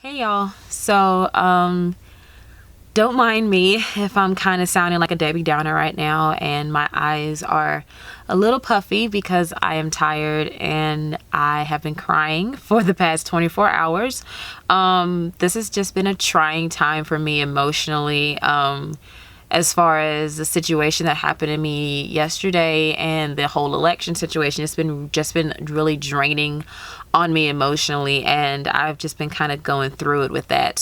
Hey y'all. Don't mind me if I'm kind of sounding like a Debbie Downer right now and my eyes are a little puffy because I am tired and I have been crying for the past 24 hours. This has just been a trying time for me emotionally. As far as the situation that happened to me yesterday and the whole election situation, it's been really draining on me emotionally, and I've just been kind of going through it with that.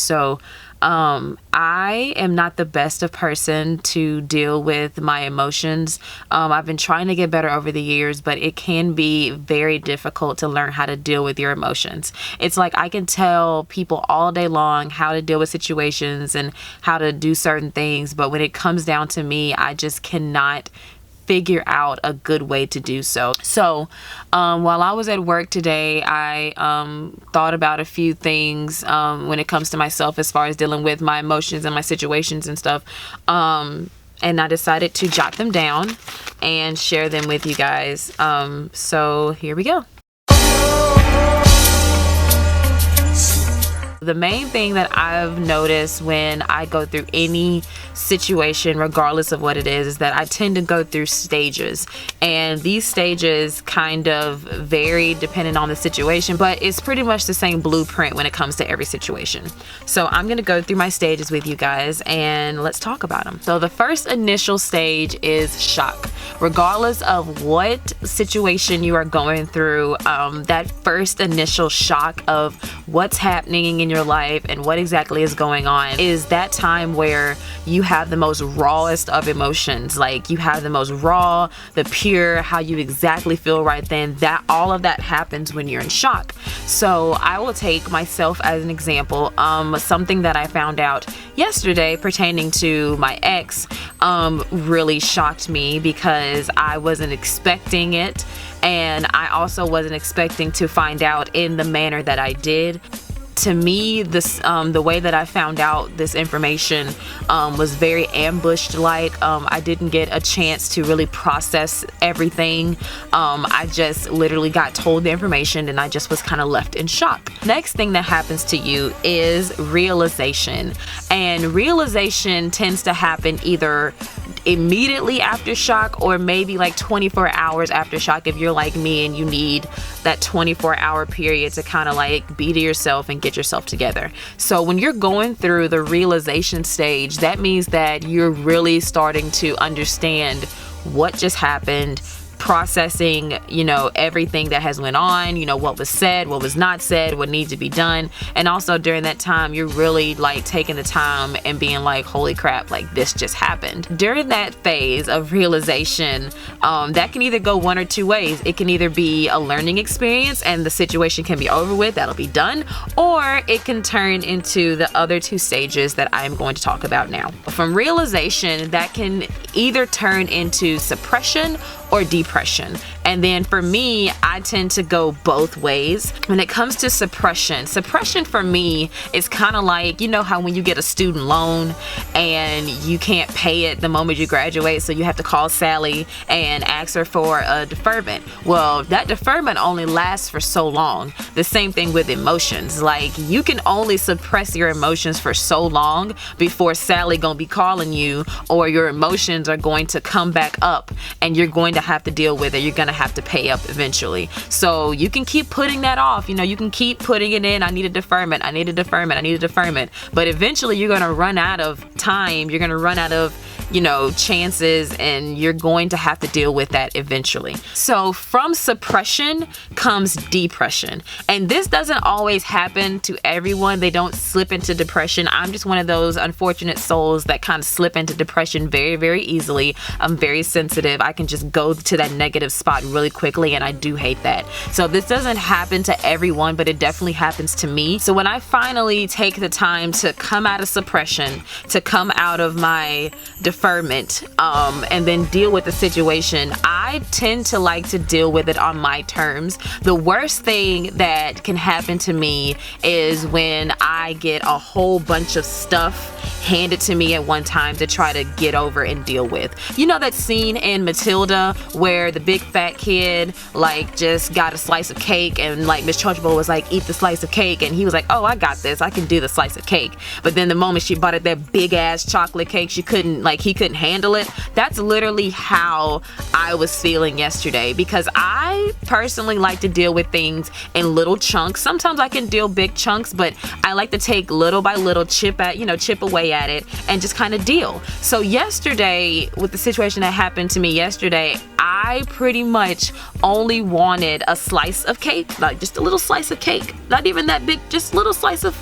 I am not the best of person to deal with my emotions. I've been trying to get better over the years, but it can be very difficult to learn how to deal with your emotions. It's like I can tell people all day long how to deal with situations and how to do certain things, but when it comes down to me, I just cannot figure out a good way to do so. While I was at work today, I thought about a few things when it comes to myself as far as dealing with my emotions and my situations and stuff. And I decided to jot them down and share them with you guys. So here we go. The main thing that I've noticed when I go through any situation, regardless of what it is that I tend to go through stages. And these stages kind of vary depending on the situation, but it's pretty much the same blueprint when it comes to every situation. So I'm going to go through my stages with you guys and let's talk about them. So the first initial stage is shock. Regardless of what situation you are going through, that first initial shock of what's happening in your life and what exactly is going on is that time where you have the most rawest of emotions. Like you have the most raw, the pure, how you exactly feel right then. That all of that happens when you're in shock. So I will take myself as an example. Something that I found out yesterday pertaining to my ex really shocked me because I wasn't expecting it, and I also wasn't expecting to find out in the manner that I did. To me, the way that I found out this information was very ambushed like. I didn't get a chance to really process everything. I just literally got told the information and I just was kind of left in shock. Next thing that happens to you is realization. And realization tends to happen either immediately after shock or maybe like 24 hours after shock if you're like me and you need that 24-hour period to kind of like be to yourself and get yourself together. So when you're going through the realization stage, that means that you're really starting to understand what just happened, processing, everything that has went on, what was said, what was not said, what needs to be done. And also during that time, you're really like taking the time and being like, holy crap, like this just happened. During that phase of realization, that can either go one or two ways. It can either be a learning experience and the situation can be over with, that'll be done, or it can turn into the other two stages that I'm going to talk about now. From realization, that can either turn into suppression or depression. And then for me, I tend to go both ways. When it comes to suppression for me is kind of like, how when you get a student loan and you can't pay it the moment you graduate, so you have to call Sally and ask her for a deferment. Well, that deferment only lasts for so long. The same thing with emotions. Like you can only suppress your emotions for so long before Sally gonna be calling you, or your emotions are going to come back up and you're going to have to deal with it. You're gonna have to pay up eventually. So you can keep putting that off. You can keep putting it in. I need a deferment. I need a deferment. I need a deferment. But eventually you're gonna run out of time. You're gonna run out of chances, and you're going to have to deal with that eventually. So from suppression comes depression. And this doesn't always happen to everyone. They don't slip into depression. I'm just one of those unfortunate souls that kind of slip into depression very, very easily. I'm very sensitive. I can just go to that negative spot really quickly, and I do hate that. So this doesn't happen to everyone, but it definitely happens to me. So when I finally take the time to come out of suppression, to come out of my deferment, and then deal with the situation, I tend to like to deal with it on my terms. The worst thing that can happen to me is when I get a whole bunch of stuff handed to me at one time to try to get over and deal with. You know that scene in Matilda where the big fat kid like just got a slice of cake and like Miss Trunchbull was like, eat the slice of cake, and he was like, oh, I got this, I can do the slice of cake. But then the moment she bought it that big ass chocolate cake, he couldn't handle it. That's literally how I was feeling yesterday, because I personally like to deal with things in little chunks. Sometimes I can deal big chunks, but I like to take little by little, chip away at it and just kind of deal. So yesterday, with the situation that happened to me yesterday, I pretty much only wanted a slice of cake, like just a little slice of cake, not even that big, just a little slice of,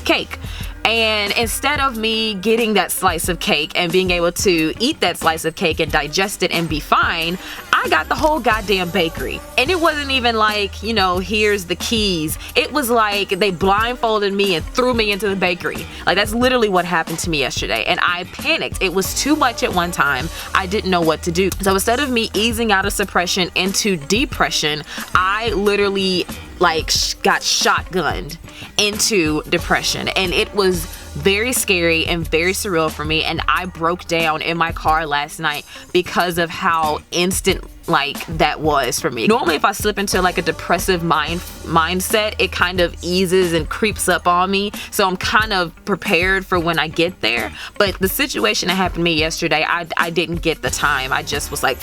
cake. And instead of me getting that slice of cake and being able to eat that slice of cake and digest it and be fine, I got the whole goddamn bakery. And it wasn't even like, here's the keys. It was like they blindfolded me and threw me into the bakery. Like, that's literally what happened to me yesterday. And I panicked. It was too much at one time. I didn't know what to do. So instead of me easing out of suppression into depression, I literally got shotgunned into depression, and it was very scary and very surreal for me. And I broke down in my car last night because of how instant that was for me. Normally if I slip into a depressive mindset, it kind of eases and creeps up on me, so I'm kind of prepared for when I get there. But the situation that happened to me yesterday, I didn't get the time. I just was like,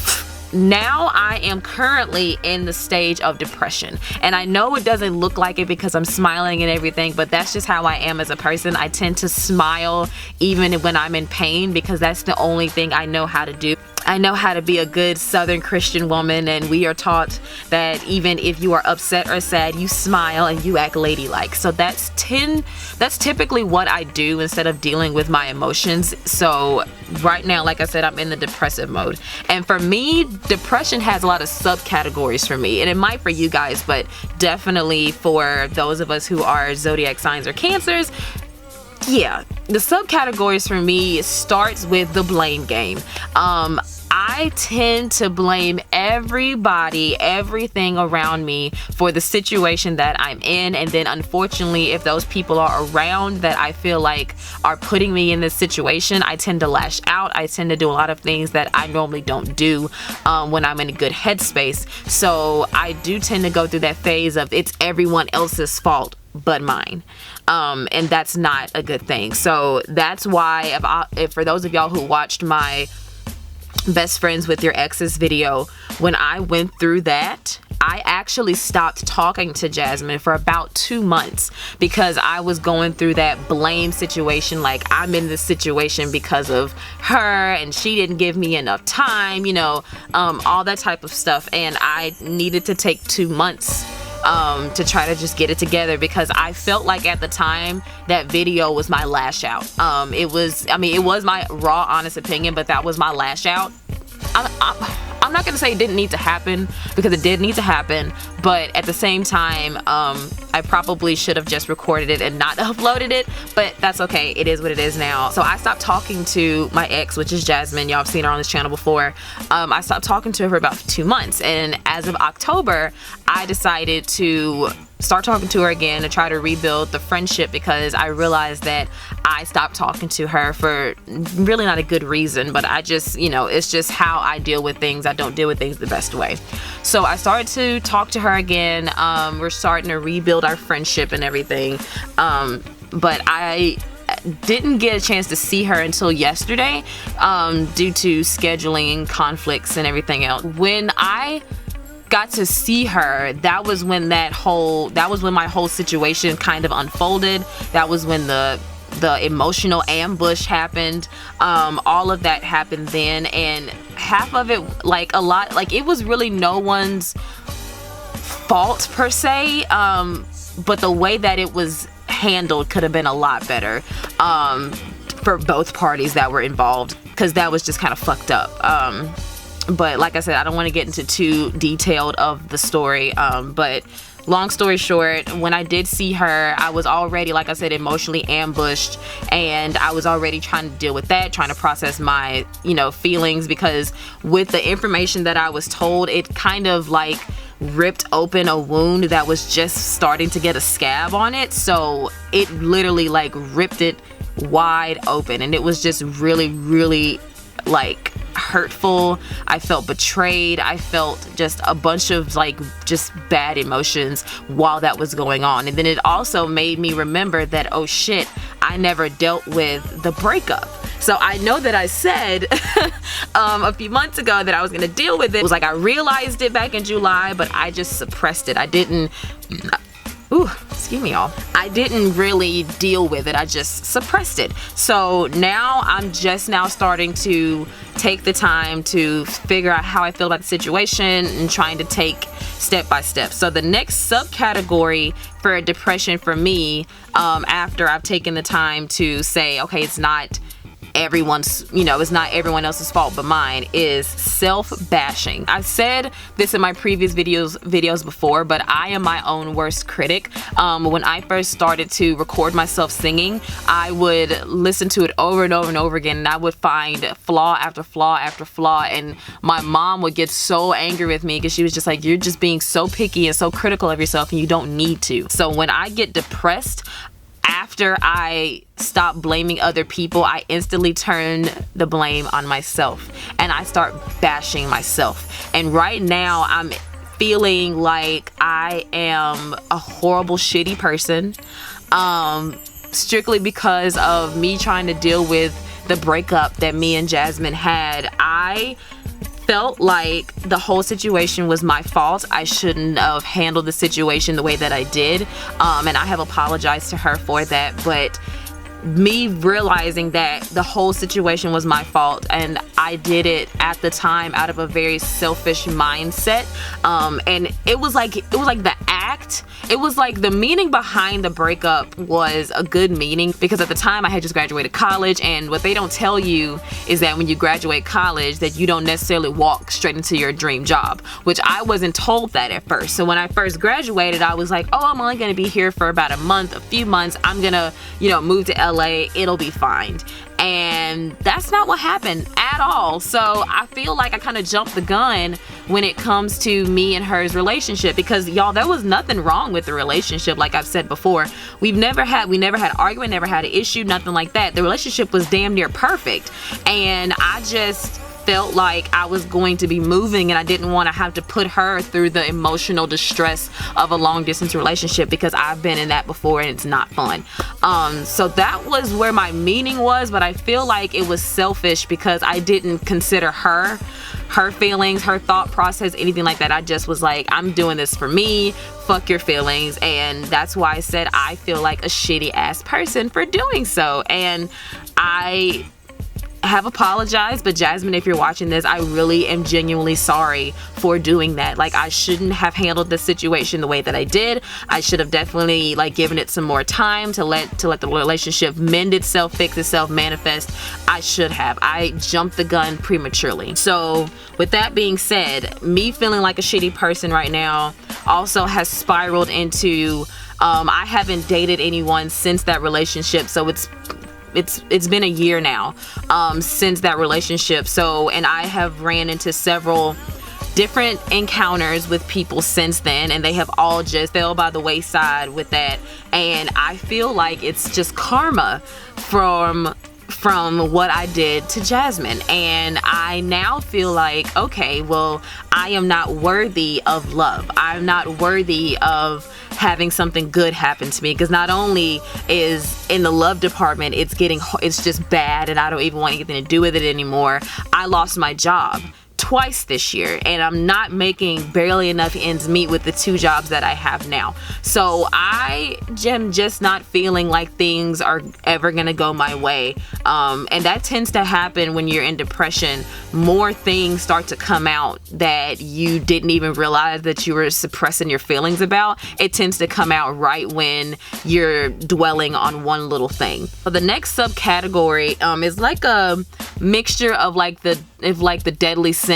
now I am currently in the stage of depression, and I know it doesn't look like it because I'm smiling and everything, but that's just how I am as a person. I tend to smile even when I'm in pain, because that's the only thing I know how to do. I know how to be a good Southern Christian woman, and we are taught that even if you are upset or sad, you smile and you act ladylike. So that's typically what I do instead of dealing with my emotions. So right now, like I said, I'm in the depressive mode. And for me, depression has a lot of subcategories for me, and it might for you guys, but definitely for those of us who are zodiac signs or cancers, yeah, the subcategories for me starts with the blame game. I tend to blame everybody, everything around me for the situation that I'm in. And then unfortunately, if those people are around that I feel like are putting me in this situation, I tend to lash out. I tend to do a lot of things that I normally don't do when I'm in a good headspace. So I do tend to go through that phase of it's everyone else's fault but mine. And that's not a good thing. So that's why if for those of y'all who watched my best friends with your exes video, when I went through that, I actually stopped talking to Jasmine for about 2 months because I was going through that blame situation. Like, I'm in this situation because of her and she didn't give me enough time, all that type of stuff. And I needed to take 2 months to try to just get it together, because I felt like at the time that video was my lash out. It was my raw, honest opinion, but that was my lash out. I'm not gonna say it didn't need to happen, because it did need to happen, but at the same time, I probably should have just recorded it and not uploaded it, but that's okay. It is what it is now. So I stopped talking to my ex, which is Jasmine. Y'all have seen her on this channel before. I stopped talking to her for about 2 months, and as of October, I decided to start talking to her again to try to rebuild the friendship, because I realized that I stopped talking to her for really not a good reason, but I just, it's just how I deal with things. I don't deal with things the best way. So I started to talk to her again. We're starting to rebuild our friendship and everything. But I didn't get a chance to see her until yesterday due to scheduling conflicts and everything else. When I got to see her, that was when my whole situation kind of unfolded. That was when the emotional ambush happened. All of that happened then, and half of it, it was really no one's fault per se, but the way that it was handled could have been a lot better for both parties that were involved, because that was just kind of fucked up. But like I said, I don't want to get into too detailed of the story, but long story short, when I did see her, I was already, like I said, emotionally ambushed, and I was already trying to deal with that, trying to process my, feelings, because with the information that I was told, it kind of ripped open a wound that was just starting to get a scab on it. So it literally ripped it wide open, and it was just really, really like hurtful. I felt betrayed. I felt just a bunch of like just bad emotions while that was going on. And then it also made me remember that, oh shit, I never dealt with the breakup. So I know that I said a few months ago that I was gonna deal with it. It was like I realized it back in July, but I just suppressed it. I didn't excuse me, y'all. I didn't really deal with it. I just suppressed it. So now I'm just now starting to take the time to figure out how I feel about the situation and trying to take step by step. So the next subcategory for depression for me, after I've taken the time to say, okay, it's not everyone's, it's not everyone else's fault but mine, is self-bashing. I've said this in my previous videos before, but I am my own worst critic. When I first started to record myself singing, I would listen to it over and over and over again, and I would find flaw after flaw after flaw, and my mom would get so angry with me because she was just like, you're just being so picky and so critical of yourself and you don't need to. So when I get depressed, after I stop blaming other people, I instantly turn the blame on myself and I start bashing myself. And right now I'm feeling like I am a horrible, shitty person, strictly because of me trying to deal with the breakup that me and Jasmine had. I felt like the whole situation was my fault. I shouldn't have handled the situation the way that I did, and I have apologized to her for that. But me realizing that the whole situation was my fault and I did it at the time out of a very selfish mindset, and it was like the act, it was like the meaning behind the breakup was a good meaning, because at the time I had just graduated college, and what they don't tell you is that when you graduate college that you don't necessarily walk straight into your dream job, which I wasn't told that at first. So when I first graduated, I was like, oh, I'm only gonna be here for about a few months, I'm gonna move to LA, it'll be fine. And that's not what happened at all. So I feel like I kind of jumped the gun when it comes to me and her's relationship, because y'all, there was nothing wrong with the relationship. Like I've said before, we never had argument, never had an issue, nothing like that. The relationship was damn near perfect, and I just felt like I was going to be moving and I didn't want to have to put her through the emotional distress of a long distance relationship, because I've been in that before and it's not fun. So that was where my meaning was, but I feel like it was selfish because I didn't consider her feelings, her thought process, anything like that. I just was like, I'm doing this for me, fuck your feelings. And that's why I said I feel like a shitty ass person for doing so. And I have apologized, but Jasmine, if you're watching this, I really am genuinely sorry for doing that. Like, I shouldn't have handled the situation the way that I did. I should have definitely given it some more time to let the relationship mend itself, fix itself, manifest. I should have. I jumped the gun prematurely. So with that being said, me feeling like a shitty person right now also has spiraled into I haven't dated anyone since that relationship. So it's been a year now since that relationship. So, and I have ran into several different encounters with people since then, and they have all just fell by the wayside with that. And I feel like it's just karma from what I did to Jasmine. And I now feel like, okay, well, I am not worthy of love. I'm not worthy of having something good happen to me, because not only is in the love department it's just bad and I don't even want anything to do with it anymore. I lost my job twice this year, and I'm not making barely enough ends meet with the 2 jobs that I have now. So I am just not feeling like things are ever gonna go my way, and that tends to happen when you're in depression. More things start to come out that you didn't even realize that you were suppressing your feelings about. It tends to come out right when you're dwelling on one little thing. So the next subcategory is like a mixture of the deadly sins.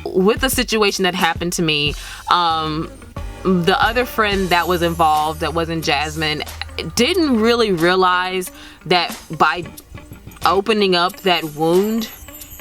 With the situation that happened to me, the other friend that was involved, that wasn't Jasmine, didn't really realize that by opening up that wound,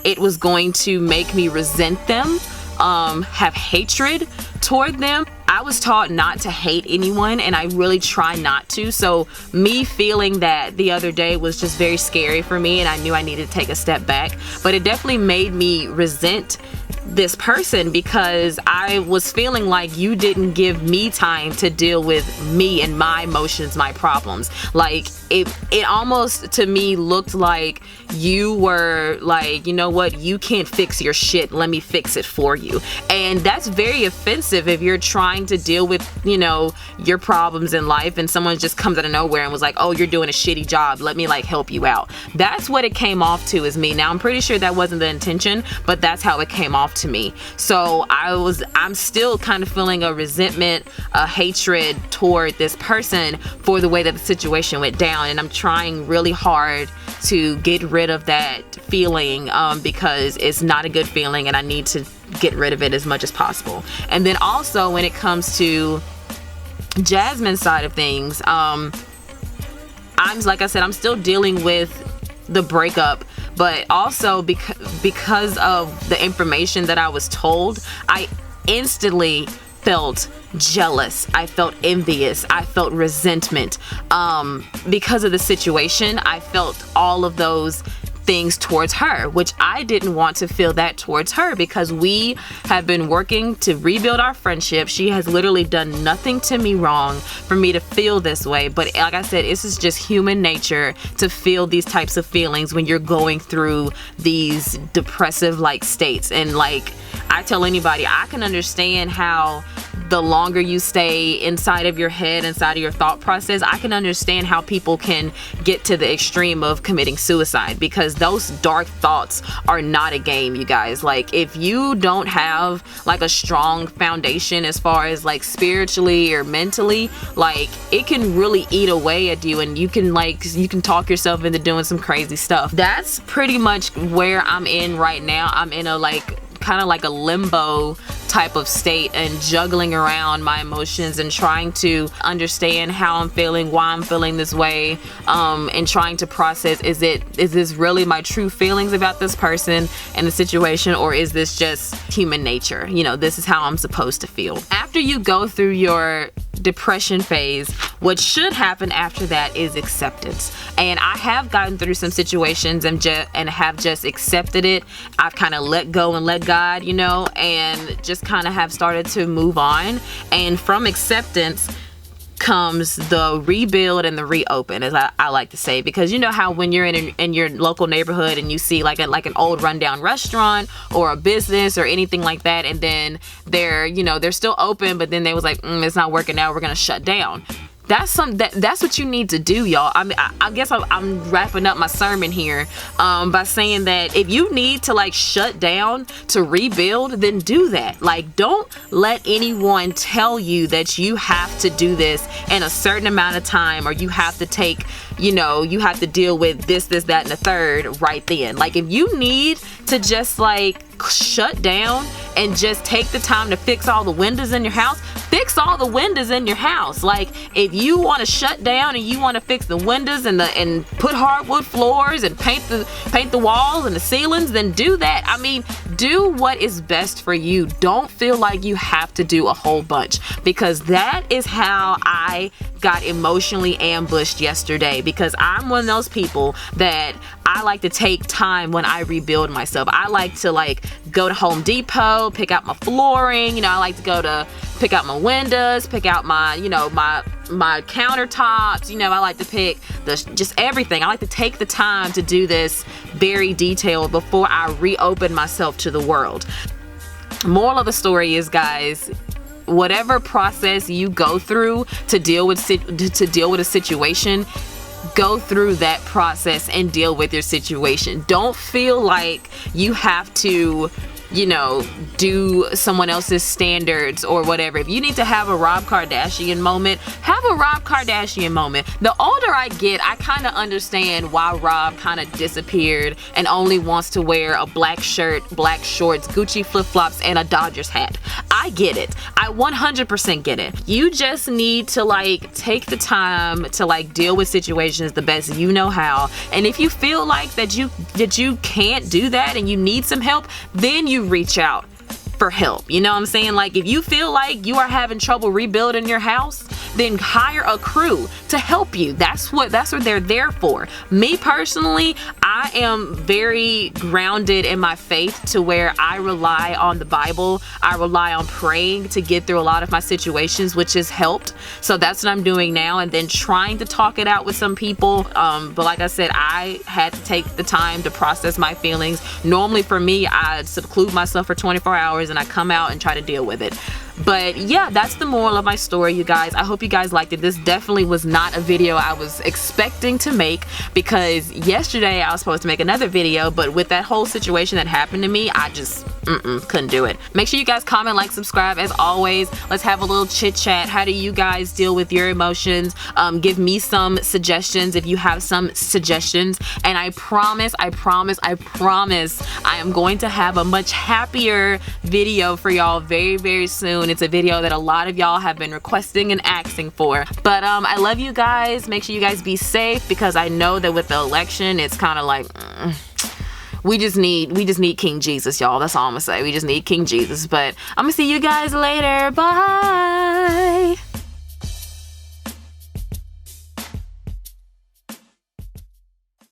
it was going to make me resent them, have hatred toward them. I was taught not to hate anyone, and I really try not to. So me feeling that the other day was just very scary for me, and I knew I needed to take a step back. But it definitely made me resent this person, because I was feeling like you didn't give me time to deal with me and my emotions, my problems. Like it almost to me looked like you were like, you know what, you can't fix your shit, let me fix it for you. And that's very offensive if you're trying to deal with, you know, your problems in life, and someone just comes out of nowhere and was like, oh, you're doing a shitty job, let me like help you out. That's what it came off to, is me. Now I'm pretty sure that wasn't the intention, but that's how it came off to me. So I'm still kind of feeling a resentment, a hatred toward this person for the way that the situation went down, and I'm trying really hard to get rid of that feeling, because it's not a good feeling, and I need to get rid of it as much as possible. And then also when it comes to Jasmine's side of things, I'm like I said, I'm still dealing with the breakup, but also because of the information that I was told, I instantly felt jealous, I felt envious, I felt resentment, because of the situation. I felt all of those things towards her, which I didn't want to feel that towards her, because we have been working to rebuild our friendship. She has literally done nothing to me wrong for me to feel this way. But like I said, this is just human nature to feel these types of feelings when you're going through these depressive like states. And like I tell anybody, I can understand how the longer you stay inside of your head, inside of your thought process, I can understand how people can get to the extreme of committing suicide, because those dark thoughts are not a game, you guys. Like if you don't have like a strong foundation as far as like spiritually or mentally, like it can really eat away at you, and you can talk yourself into doing some crazy stuff. That's pretty much where I'm in right now. I'm in a kind of like a limbo type of state, and juggling around my emotions and trying to understand how I'm feeling, why I'm feeling this way, and trying to process, is this really my true feelings about this person and the situation, or is this just human nature? You know, this is how I'm supposed to feel. After you go through your depression phase, what should happen after that is acceptance. And I have gotten through some situations and have just accepted it. I've kind of let go and let God, you know, and just kind of have started to move on. And from acceptance comes the rebuild and the reopen, as I like to say, because you know how when you're in your local neighborhood and you see like an old rundown restaurant or a business or anything like that, and then they're still open, but then they was like, it's not working out, we're gonna shut down. That's what you need to do, y'all. I mean, I guess I'm wrapping up my sermon here by saying that if you need to like shut down to rebuild, then do that. Like, don't let anyone tell you that you have to do this in a certain amount of time, or you have to take, you have to deal with this, that, and the third right then. Like, if you need to just like shut down and just take the time to fix all the windows in your house, fix all the windows in your house. Like, if you want to shut down and you want to fix the windows and put hardwood floors and paint the walls and the ceilings, then do that. I mean, do what is best for you. Don't feel like you have to do a whole bunch, because that is how I got emotionally ambushed yesterday, because I'm one of those people that I like to take time when I rebuild myself. I like to like go to Home Depot, pick out my flooring, I like to go to pick out my windows, pick out my, my countertops, I like to pick just everything. I like to take the time to do this very detailed before I reopen myself to the world. Moral of the story is, guys, whatever process you go through to deal with a situation, go through that process and deal with your situation. Don't feel like you have to, do someone else's standards or whatever. If you need to have a Rob Kardashian moment, have a Rob Kardashian moment. The older I get, I kind of understand why Rob kind of disappeared and only wants to wear a black shirt, black shorts, Gucci flip-flops, and a Dodgers hat. I get it. I 100% get it. You just need to like take the time to like deal with situations the best you know how. And if you feel like that you can't do that and you need some help, then you reach out for help. You know what I'm saying? Like, if you feel like you are having trouble rebuilding your house, then hire a crew to help you. That's what they're there for. Me personally, I am very grounded in my faith to where I rely on the Bible. I rely on praying to get through a lot of my situations, which has helped. So that's what I'm doing now, and then trying to talk it out with some people. But like I said, I had to take the time to process my feelings. Normally for me, I seclude myself for 24 hours and I come out and try to deal with it. But yeah, that's the moral of my story, you guys. I hope you guys liked it. This definitely was not a video I was expecting to make, because yesterday I was supposed to make another video, but with that whole situation that happened to me, I just couldn't do it. Make sure you guys comment, like, subscribe. As always, let's have a little chit chat. How do you guys deal with your emotions? Give me some suggestions if you have some suggestions, and I promise I am going to have a much happier video for y'all very, very soon. It's a video that a lot of y'all have been requesting and asking for. But I love you guys. Make sure you guys be safe, because I know that with the election, it's kind of like we just need King Jesus, y'all. That's all I'm gonna say. We just need King Jesus. But I'm gonna see you guys later. Bye.